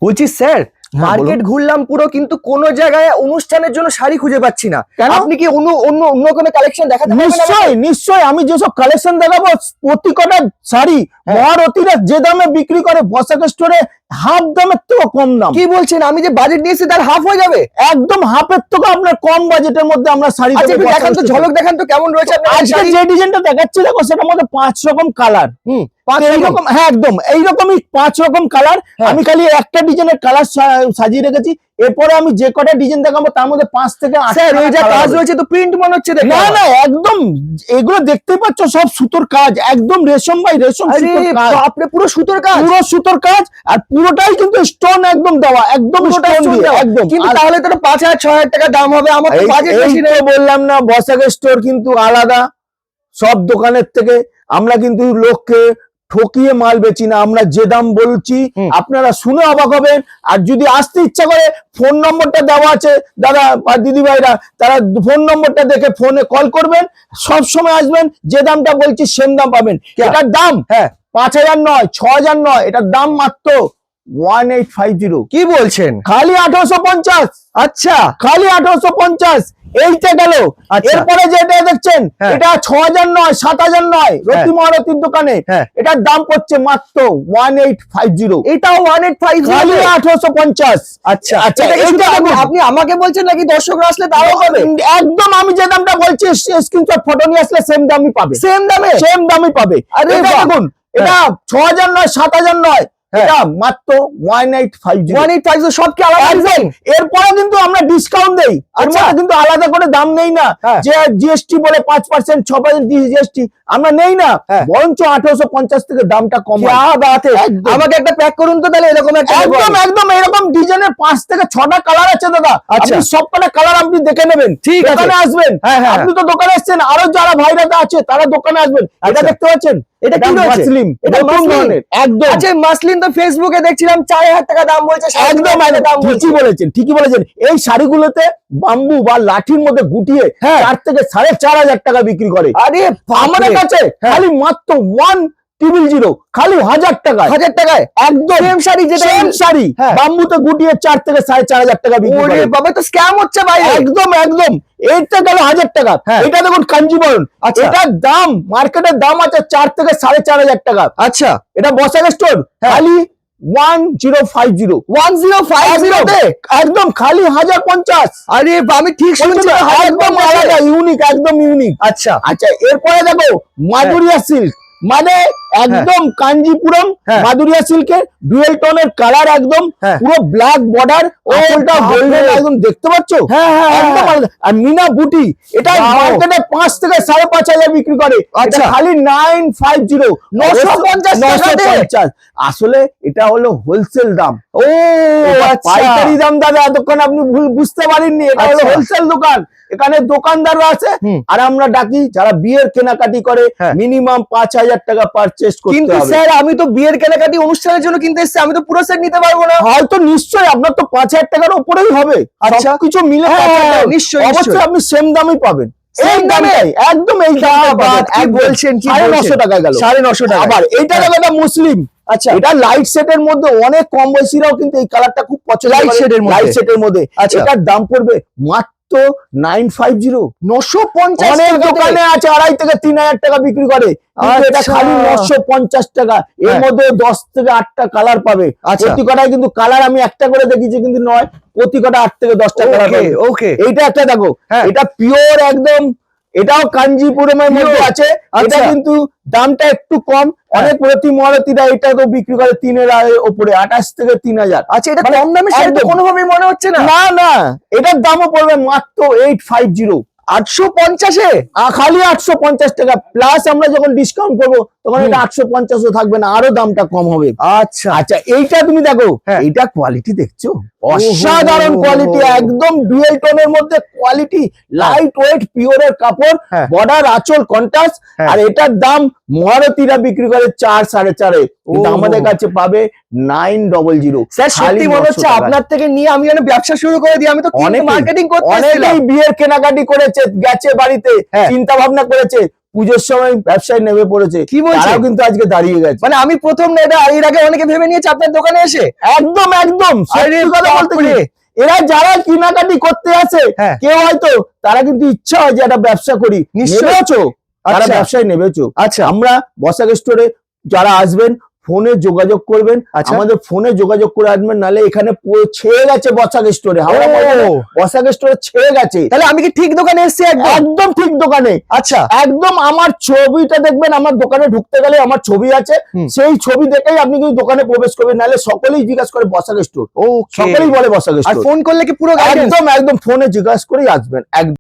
বলছি sir market ঘুরলাম পুরো, কিন্তু কোন জায়গায় অনুষ্ঠানের জন্য শাড়ি খুঁজে পাচ্ছি না। আপনি কি অন্য অন্য অন্য কোনো কালেকশন দেখাতে পারবেন? নিশ্চয়ই নিশ্চয়ই, আমি যেসব কালেকশন দেখাবো প্রতি কটা শাড়ি মহারথীরা যে দামে বিক্রি করে বসাক স্টোরে হাফ দামের থেকে কম দাম। কি বলছেন? আমি যে বাজেট নিয়েছি তার হাফ হয়ে যাবে? একদম হাফের থেকে আপনার কম বাজেটের মধ্যে আমরা শাড়ি দেব। দেখান তো, ঝলক দেখান তো কেমন রয়েছে আপনার আজকে যে ডিজাইনটা দেখাচ্ছি দেখো, সেটার মধ্যে 5 রকম কালার। এইরকম, হ্যাঁ একদম এইরকমই 5 রকম কালার। আমি খালি একটা ডিজাইনের কালার সাজিয়ে রেখেছি। এরপরে আমি যে কটা ডিজাইন দেখাবো তার মধ্যে 5 থেকে 8 কাজ রয়েছে। তো প্রিন্ট মনে হচ্ছে দেখো। না না, একদম এগুলো দেখতেই পাচ্ছ সব সুতোর কাজ, একদম রেশম বাই রেশম সুতোর কাজ। আপনি পুরো সুতোর কাজ? পুরো সুতোর কাজ, আর পুরোটাই কিন্তু স্টোন একদম দেওয়া, একদম স্টোন দিয়ে একদম। কিন্তু তাহলে তো 5,000-6,000 টাকা দাম হবে। আমার তো বাজেট বেশি নেই। বললাম না, বসাক স্টোর কিন্তু আলাদা সব দোকানের থেকে। আমরা কিন্তু লোককে ঠকিয়ে মাল বেচি না, আমরা যে দাম বলছি আপনারা শুনে অবাক হবেন। আর যদি আসতে ইচ্ছা করে, ফোন নম্বরটা দেওয়া আছে দাদা বা দিদি ভাইরা, তারা ফোন নম্বরটা দেখে ফোনে কল করবেন, সব সময় আসবেন, যে দামটা বলছি সেম দাম পাবেন। এটার দাম 5,000 নয়, 6,000 নয়, এটার দাম মাত্র 1850। কি বলছেন? খালি 1850। আচ্ছা, খালি 1850। এইটা গেল। এরপরে যেটা দেখছেন এটা 6,000 নয়, 7,000 নয়, রতি মহারথীর দোকানে এটার দাম পড়ছে মাত্র 1850। এটাও 1850, খালি 1850। আচ্ছা আচ্ছা, আপনি আমাকে বলছেন নাকি দর্শকরা আসলে তাও হবে? একদম আমি যে দামটা বলছি স্ক্রিনশট ফটো নিয়ে আসলে সেম দামই পাবে। সেম দামে? সেম দামই পাবে। আরে দেখুন, এটা 6,000 নয়, 7,000 নয়, এটা মাত্র 1850। সব কি আলাদা ডিজাইন? এরপরে কিন্তু আমরা ডিসকাউন্ট দেই। আচ্ছা, কিন্তু আলাদা করে দাম নেই না, যে জিএসটি বলে 5%, 6% জিএসটি আমরা নেই না, বরঞ্চ 1850 থেকে দামটা কম। আমাকে একটা প্যাক করুন তো তাহলে। এরকম একদম একদম এরকম ডিজাইনের 5 থেকে 6টা কালার আছে দাদা। আপনি সবকটা কালার আপনি দেখে নেবেন, দোকানে আসবেন। আপনি তো দোকানে এসেছেন, আরো যারা ভাইরা আছে তারা দোকানে আসবেন। এটা দেখতে পাচ্ছেন, এটা কি মাসলিন, এটা কোন ধরনের? একদম। আচ্ছা, মাসলিন তো ফেসবুকে দেখছিলাম 4,000 টাকা দাম বলছে। একদম ঠিকই বলেছেন, ঠিকই বলেছেন। এই শাড়িগুলোতে বাম্বু বা লাঠির মধ্যে গুটিয়ে 4 থেকে 4,500 টাকা বিক্রি করে। আরে আমাদের কাছে খালি মাত্র 100, খালি 1,000 টাকায়। 1,000 টাকায় একদম সেম শাড়ি, যেটা সেম শাড়ি বাম্বুতে গুটিয়ে 4 থেকে 4,500 টাকা বিক্রি করে। ওরে বাবা, তো স্ক্যাম হচ্ছে ভাই। একদম একদম। এইটা গেল 1,000 টাকা। এটা দেখুন কাঞ্জিবরণ, এটার দাম মার্কেটের দাম আছে 4 থেকে 4,500 টাকা। আচ্ছা, এটা বসাক স্টোর খালি 1050 একদম খালি 1,050। আরে আমি ঠিক শুনছি, একদম আলাদা, ইউনিক, একদম ইউনিক। আচ্ছা আচ্ছা, এরপরে দেখো মাধুরিয়া সিল্ক, মানে একদম কাঞ্জিপুরম মাধুরিয়া সিল্কের ডুয়েল টোনের কালার, একদম পুরো ব্ল্যাক বর্ডার, ওটা গোল্ডেন, একদম দেখতে পাচ্ছ। একদম আলাদা। আর মিনা বুটি, এটা মার্কেটে 5 থেকে 5,500 বিক্রি করে। আচ্ছা, খালি 950, 950। আসলে এটা হলো হোলসেল দাম। ও পাইকারি দাম দাদা, দোকান আপনি ভুল বুঝতে পারেননি, এটা হলো হোলসেল দোকান। এখানে দোকানদাররা আছে, আর আমরা ডাকি যারা বিয়ের কেনাকাটি করে মিনিমাম 5,000 টাকা পারচেজ করতে হবে। কিন্তু স্যার, আমি তো বিয়ের কেনাকাটি অনুষ্ঠানের জন্য কিনতে এসেছি, আমি তো পুরো সেট নিতে পারবো না। হয়তো নিশ্চয়ই আপনার তো 5,000 টাকার উপরেই হবে। আচ্ছা, কিছু মিলে নিশ্চয়ই অবশ্যই আপনি সেম দামই পাবেন। সেম দামে? একদম এই দামে। কি বলছেন? 950 টাকা গেল। 950 টাকা। আবার এইটা দেখো, এটা মুসলিম। আচ্ছা, এটা লাইট সেটের মধ্যে, অনেক কম বয়সীরাও কিন্তু এই কালারটা খুব পছন্দ করে। লাইট সেটের মধ্যে এটার দাম পড়বে মাত্র 950। 950। অনেক দোকানে আছে 2,500 থেকে 3,000 টাকা বিক্রি করে, কিন্তু এটা খালি 950 টাকা। এর মধ্যে 10 থেকে 8টা কালার পাবে। প্রতি কটায় কিন্তু কালার আমি একটা করে দেখিয়েছি, কিন্তু নয়, প্রতি কটা 8 থেকে 10টা কালার পাবে। এইটা একটা দেখো, এটা পিওর একদম, এটাও কাঞ্জিপুরমের মধ্যে আছে। এটা কিন্তু দামটা একটু কম। অনেক প্রতি মহারথীরা এটা তো বিক্রি করে 3,000 এর উপরে, 28 থেকে 3,000। আচ্ছা, এটা কম দামে শাড়ি তো কোনোভাবেই মনে হচ্ছে না। না না, এটার দামও পড়বে মাত্র 850। 850-এ? খালি 850 টাকা প্লাস আমরা যখন ডিসকাউন্ট করবো তখন এটা 850ও থাকবে না, আরো দামটা কম হবে। আচ্ছা আচ্ছা, এইটা তুমি দেখো, এইটা কোয়ালিটি দেখছো, অসাধারণ কোয়ালিটি, একদম ডুয়েল টোনের মধ্যে কোয়ালিটি, লাইট ওয়েট পিওরের কাপড়, বর্ডার আঁচল কন্ট্রাস্ট। আর এটার দাম মহারথীরা বিক্রি করে 4-4.5, কিন্তু আমাদের কাছে পাবে 900। স্যার, সত্যি মনে হচ্ছে আপনার থেকে নিয়ে আমি ব্যবসা শুরু করে দিই। আমি তো অনেক মার্কেটিং করতে, অনেকেই বিয়ের কেনাকাটি করেছে, গেছে বাড়িতে, চিন্তা ভাবনা করেছে, পুজোর সময় ব্যবসায় নেমে পড়েছে, কি বলছেন? তারাও কিন্তু আজকে দাঁড়িয়ে গেছে। মানে আমি প্রথম না, এটা এর আগে অনেকে ভেবে নিয়েছে আপনার দোকানে এসে। একদম একদম আরে সত্যি কথা বলতে কি, বাপরে। এরা যারা কেনাকাটি করতে আসে হ্যাঁ। কেউ হয়তো তারা কিন্তু ইচ্ছা হয় যে একটা ব্যবসা করি, নিশ্চয়ই। নেবেছো তারা আচ্ছা। ব্যবসায় নেবেছো। আচ্ছা আমরা বসাক স্টোরে যারা আসবেন ফোনে যোগাযোগ করবেন, আচ্ছা। আমাদের ফোনে যোগাযোগ করে আসবেন, নালে এখানে ছেয়ে গেছে বসাক স্টোরে, হাওড়া ও। ময়দানে বসাক স্টোরে ছেয়ে গেছে। তাহলে আমি কি ঠিক দোকানে এসেছি একদম? একদম ঠিক দোকানে, আচ্ছা একদম আমার ছবিটা দেখবেন, আমার দোকানে ঢুকতে গেলে আমার ছবি আছে, হুম। সেই ছবি দেখেই আপনি কিন্তু দোকানে প্রবেশ করবেন, নালে সকলেই জিজ্ঞাসা করে বসাক স্টোর, ওকে। সকলেই বলে বসাক আর স্টোর। ফোন করলে কি পুরো গাইডেন্স? একদম একদম ফোনে জিজ্ঞাসা করেই আসবেন একদম।